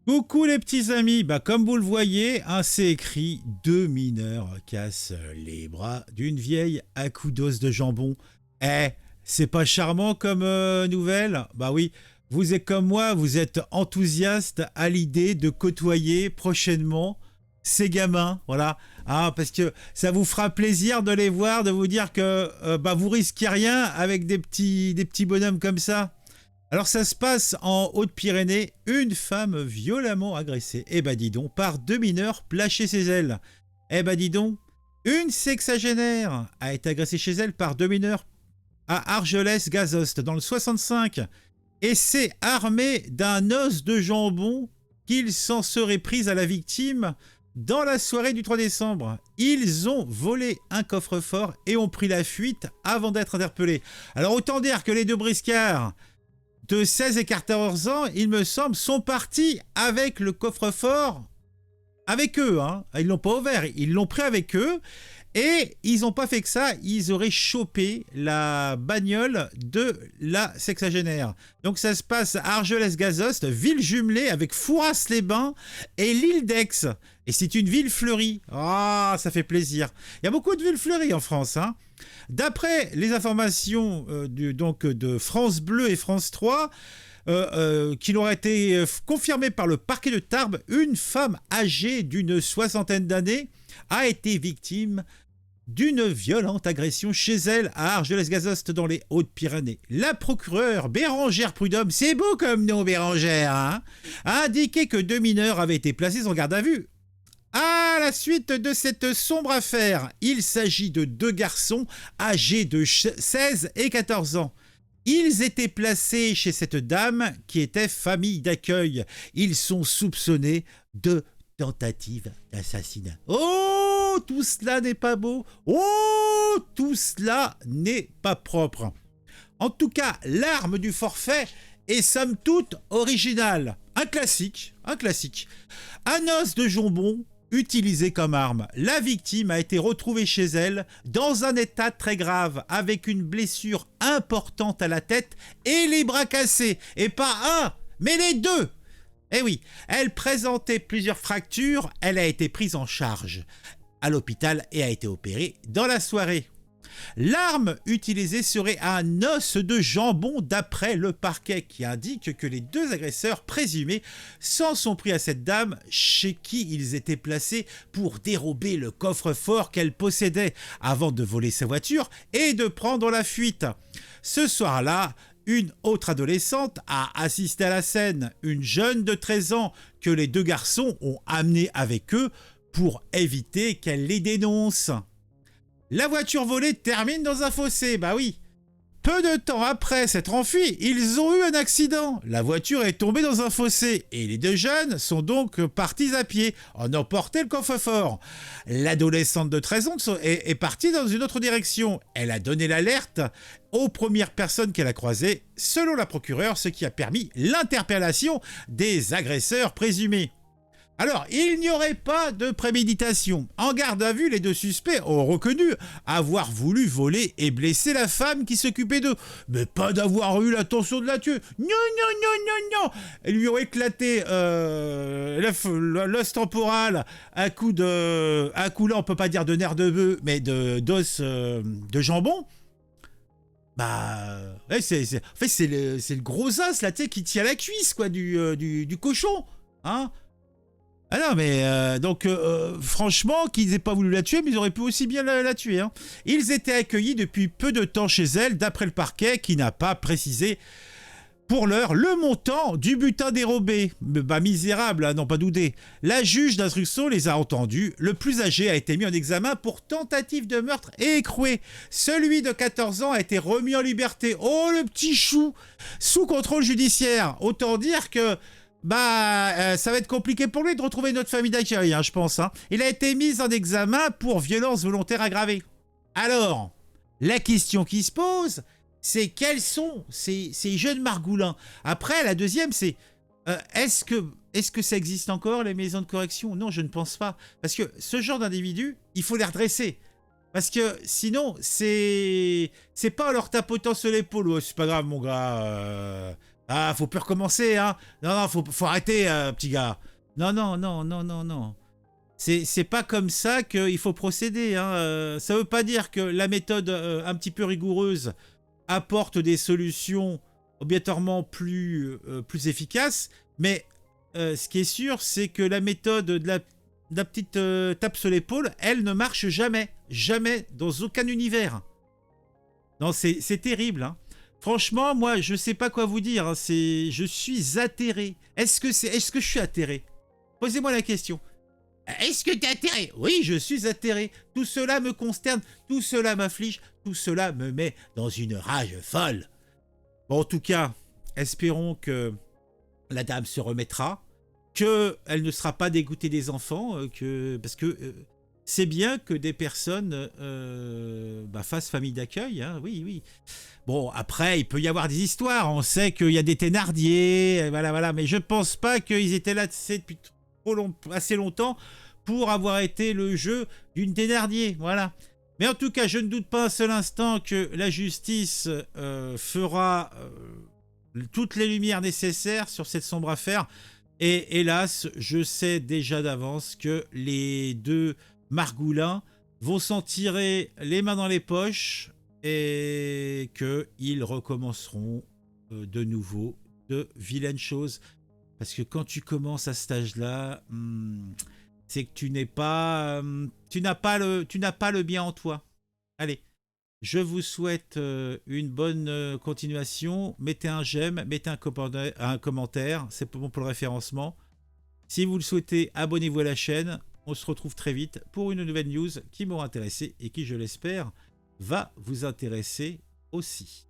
Coucou les petits amis, comme vous le voyez, c'est écrit deux mineurs cassent les bras d'une vieille à coups d'os de jambon. Eh, c'est pas charmant comme nouvelle? Bah oui, vous êtes comme moi, vous êtes enthousiaste à l'idée de côtoyer prochainement ces gamins, voilà. Parce que ça vous fera plaisir de les voir, de vous dire que vous risquez rien avec des petits bonhommes comme ça. Alors ça se passe en Haute-Pyrénées, une femme violemment agressée, dis donc, par deux mineurs placés chez elle. Dis donc, une sexagénaire a été agressée chez elle par deux mineurs à Argelès-Gazost dans le 65 et s'est armée d'un os de jambon qu'il s'en serait pris à la victime dans la soirée du 3 décembre. Ils ont volé un coffre-fort et ont pris la fuite avant d'être interpellés. Alors autant dire que les deux briscards de 16 et 14 ans, il me semble, sont partis avec le coffre-fort avec eux. Ils l'ont pas ouvert, ils l'ont pris avec eux. Et ils n'ont pas fait que ça, ils auraient chopé la bagnole de la sexagénaire. Donc ça se passe à Argelès-Gazost, ville jumelée avec Fouras-les-Bains et l'île d'Aix. Et c'est une ville fleurie. Ça fait plaisir. Il y a beaucoup de villes fleuries en France. D'après les informations de France Bleu et France 3, qui leur a été confirmée par le parquet de Tarbes, une femme âgée d'une soixantaine d'années a été victime d'une violente agression chez elle à Argelès-Gazost dans les Hautes-Pyrénées. La procureure Bérangère Prudhomme, c'est beau comme nom Bérangère, a indiqué que deux mineurs avaient été placés en garde à vue. À la suite de cette sombre affaire, il s'agit de deux garçons âgés de 16 et 14 ans. Ils étaient placés chez cette dame qui était famille d'accueil. Ils sont soupçonnés de tentative d'assassinat. Oh, tout cela n'est pas beau. Oh, tout cela n'est pas propre. En tout cas, l'arme du forfait est somme toute originale. Un classique. Un os de jambon utilisé comme arme. La victime a été retrouvée chez elle dans un état très grave, avec une blessure importante à la tête et les bras cassés. Et pas un, mais les deux. Eh oui, elle présentait plusieurs fractures, elle a été prise en charge à l'hôpital et a été opérée dans la soirée. L'arme utilisée serait un os de jambon d'après le parquet qui indique que les deux agresseurs présumés s'en sont pris à cette dame chez qui ils étaient placés pour dérober le coffre-fort qu'elle possédait avant de voler sa voiture et de prendre la fuite. Ce soir-là, une autre adolescente a assisté à la scène, une jeune de 13 ans que les deux garçons ont amenée avec eux pour éviter qu'elle les dénonce. La voiture volée termine dans un fossé, oui. Peu de temps après s'être enfuis, ils ont eu un accident. La voiture est tombée dans un fossé et les deux jeunes sont donc partis à pied en emportant le coffre-fort. L'adolescente de 13 ans est partie dans une autre direction. Elle a donné l'alerte aux premières personnes qu'elle a croisées, selon la procureure, ce qui a permis l'interpellation des agresseurs présumés. Alors, il n'y aurait pas de préméditation. En garde à vue, les deux suspects ont reconnu avoir voulu voler et blesser la femme qui s'occupait d'eux, mais pas d'avoir eu l'intention de la tuer. Non. Elle lui aurait éclaté l'os temporal à coup là, on peut pas dire de nerf de bœuf, mais d'os de jambon. Ouais, c'est le gros os là, qui tient la cuisse quoi du cochon, non mais franchement qu'ils aient pas voulu la tuer, mais ils auraient pu aussi bien la tuer. Ils étaient accueillis depuis peu de temps chez elle, d'après le parquet qui n'a pas précisé pour l'heure le montant du butin dérobé. Misérable, non pas douter. La juge d'instruction les a entendus. Le plus âgé a été mis en examen pour tentative de meurtre et écroué. Celui de 14 ans a été remis en liberté. Oh le petit chou, sous contrôle judiciaire. Autant dire que ça va être compliqué pour lui de retrouver notre famille d'accueil, je pense. Il a été mis en examen pour violence volontaire aggravée. Alors, la question qui se pose, c'est quels sont ces jeunes margoulins. Après, la deuxième, c'est est-ce que ça existe encore, les maisons de correction? Non, je ne pense pas. Parce que ce genre d'individus, il faut les redresser. Parce que sinon, c'est pas en leur tapotant sur l'épaule. Oh, c'est pas grave, mon gars. Ah, faut plus recommencer, hein. Non, non, faut arrêter, petit gars. Non, non, non, non, non, non. C'est pas comme ça qu'il faut procéder, hein. Ça veut pas dire que la méthode un petit peu rigoureuse apporte des solutions obligatoirement plus efficaces, mais ce qui est sûr, c'est que la méthode de la petite tape sur l'épaule, elle ne marche jamais. Jamais, dans aucun univers. Non, c'est terrible, hein. Franchement, moi, je sais pas quoi vous dire, hein. Je suis atterré. Est-ce que je suis atterré? Posez-moi la question. Est-ce que tu es atterré? Oui, je suis atterré. Tout cela me consterne, tout cela m'afflige, tout cela me met dans une rage folle. Bon, en tout cas, espérons que la dame se remettra, qu'elle ne sera pas dégoûtée des enfants, parce que c'est bien que des personnes fassent famille d'accueil, hein, oui, oui. Bon, après, il peut y avoir des histoires. On sait qu'il y a des Thénardier, voilà, voilà. Mais je pense pas qu'ils étaient là depuis assez longtemps pour avoir été le jeu d'une Thénardier, voilà. Mais en tout cas, je ne doute pas un seul instant que la justice fera toutes les lumières nécessaires sur cette sombre affaire. Et hélas, je sais déjà d'avance que les deux Margoulins vont s'en tirer les mains dans les poches et qu'ils recommenceront de nouveau de vilaines choses. Parce que quand tu commences à cet âge-là, c'est que tu n'as pas le bien en toi. Allez, je vous souhaite une bonne continuation. Mettez un j'aime, mettez un commentaire, c'est bon pour le référencement. Si vous le souhaitez, abonnez-vous à la chaîne. On se retrouve très vite pour une nouvelle news qui m'aura intéressé et qui, je l'espère, va vous intéresser aussi.